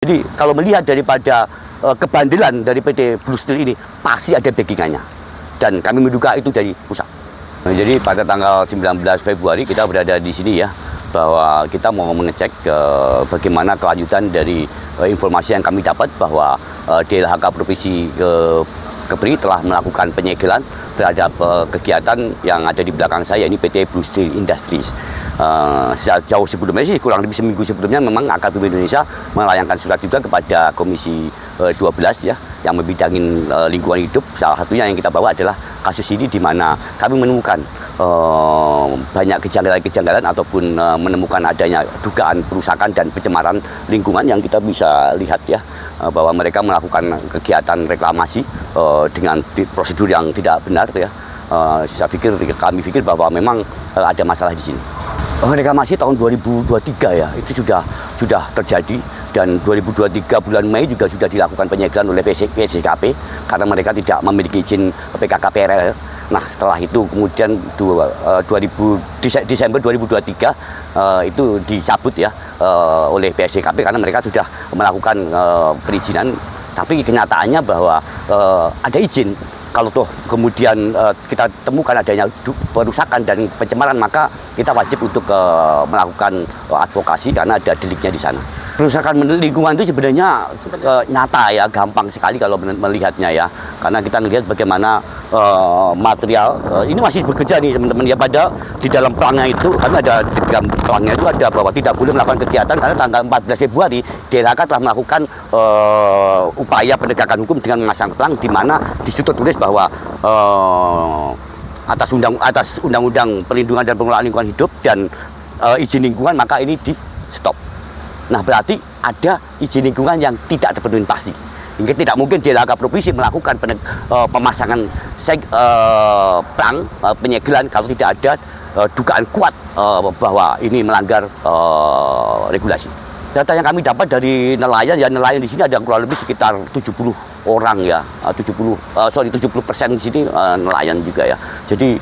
Jadi kalau melihat daripada kebandelan dari PT Blue Steel ini pasti ada backingannya, dan kami menduga itu dari pusat. Nah, jadi pada tanggal 19 Februari kita berada di sini ya, bahwa kita mau mengecek bagaimana kelanjutan dari informasi yang kami dapat bahwa DLHK Provinsi Kepri telah melakukan penyegelan terhadap kegiatan yang ada di belakang saya, ini PT Blue Steel Industries. Jauh sebelumnya sih, kurang lebih seminggu sebelumnya, memang AKBP Indonesia melayangkan surat juga kepada Komisi 12 ya, yang membidangin lingkungan hidup. Salah satunya yang kita bawa adalah kasus ini, di mana kami menemukan banyak kejanggalan-kejanggalan ataupun menemukan adanya dugaan perusakan dan pencemaran lingkungan yang kita bisa lihat ya, bahwa mereka melakukan kegiatan reklamasi dengan prosedur yang tidak benar ya. Kami pikir bahwa memang ada masalah di sini. Reklamasi tahun 2023 ya, itu sudah terjadi, dan 2023 bulan Mei juga sudah dilakukan penyegelan oleh PSKP karena mereka tidak memiliki izin PKK-PRL. Nah, setelah itu kemudian Desember 2023 itu dicabut ya oleh PSKP karena mereka sudah melakukan perizinan, tapi kenyataannya bahwa ada izin. Kalau toh kemudian kita temukan adanya perusakan dan pencemaran, maka kita wajib untuk melakukan advokasi karena ada deliknya di sana. Perusakan lingkungan itu sebenarnya nyata ya, gampang sekali kalau melihatnya ya, karena kita melihat bagaimana material ini masih bekerja nih teman-teman ya. Pada di dalam pelangnya itu, karena ada di dalam pelangnya itu ada bahwa tidak boleh melakukan kegiatan karena tanggal 14 Februari DLHK telah melakukan upaya penegakan hukum dengan memasang pelang, di mana di situ tertulis bahwa atas Undang-Undang Perlindungan dan Pengelolaan Lingkungan Hidup dan izin lingkungan, maka ini di stop. Nah, berarti ada izin lingkungan yang tidak terpenuhi pasti. Hingga tidak mungkin DLHK Provinsi melakukan pemasangan pelang penyegelan kalau tidak ada dugaan kuat bahwa ini melanggar regulasi. Data yang kami dapat dari nelayan ya, nelayan di sini ada kurang lebih sekitar 70 orang ya, 70% di sini nelayan juga ya. Jadi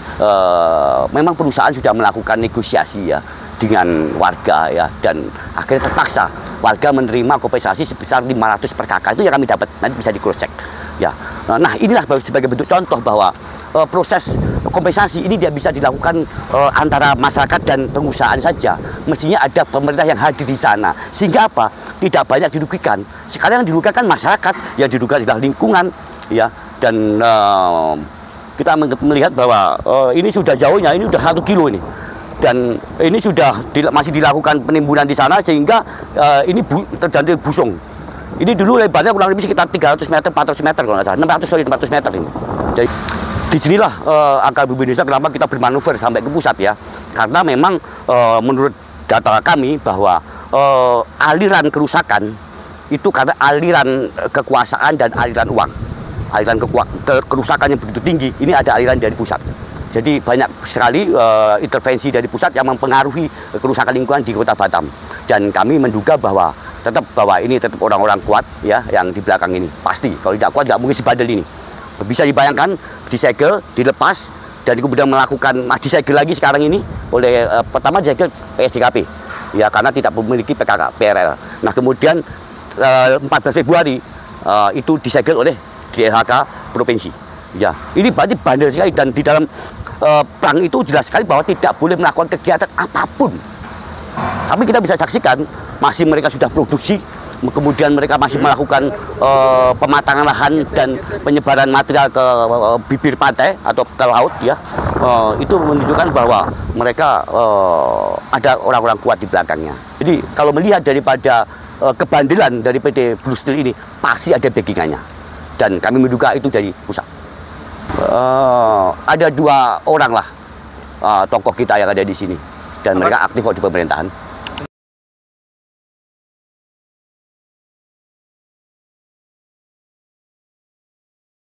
memang perusahaan sudah melakukan negosiasi ya dengan warga ya, dan akhirnya terpaksa warga menerima kompensasi sebesar 500 per kakak. Itu yang kami dapat, nanti bisa di cross check ya. Nah, inilah sebagai bentuk contoh bahwa proses kompensasi ini dia bisa dilakukan antara masyarakat dan pengusahaan saja. Mestinya ada pemerintah yang hadir di sana, sehingga apa? Tidak banyak dirugikan. Sekarang yang dirugikan kan masyarakat, yang dirugikan adalah lingkungan ya. Dan kita melihat bahwa ini sudah jauhnya, ini sudah 1 kilo ini. Dan ini sudah masih dilakukan penimbunan di sana, sehingga ini terjadi busung. Ini dulu lebarnya kurang lebih sekitar 300 meter, 400 meter kalau nggak salah, 600 meter ini. Jadi disinilah AKBP Indonesia kenapa kita bermanuver sampai ke pusat ya, karena memang menurut data kami bahwa aliran kerusakan itu karena aliran kekuasaan dan aliran uang. Aliran kerusakan yang begitu tinggi, ini ada aliran dari pusat. Jadi banyak sekali intervensi dari pusat yang mempengaruhi kerusakan lingkungan di Kota Batam. Dan kami menduga bahwa ini tetap orang-orang kuat ya yang di belakang ini. Pasti kalau tidak kuat tidak mungkin sebandel ini. Bisa dibayangkan disegel, dilepas, dan kemudian melakukan disegel lagi sekarang ini oleh pertama disegel PSKP ya, karena tidak memiliki PKK-PRL. Nah, kemudian 14 Februari itu disegel oleh DLHK Provinsi. Ya, ini berarti bandel sekali, dan di dalam perang itu jelas sekali bahwa tidak boleh melakukan kegiatan apapun. Tapi kita bisa saksikan masih mereka sudah produksi, kemudian mereka masih melakukan pematangan lahan dan penyebaran material ke bibir pantai atau ke laut ya. Itu menunjukkan bahwa mereka ada orang-orang kuat di belakangnya. Jadi kalau melihat daripada kebandelan dari PT Blue Steel ini pasti ada backingannya, dan kami menduga itu dari pusat. Ada 2 orang lah tokoh kita yang ada di sini, dan mereka aktif di pemerintahan.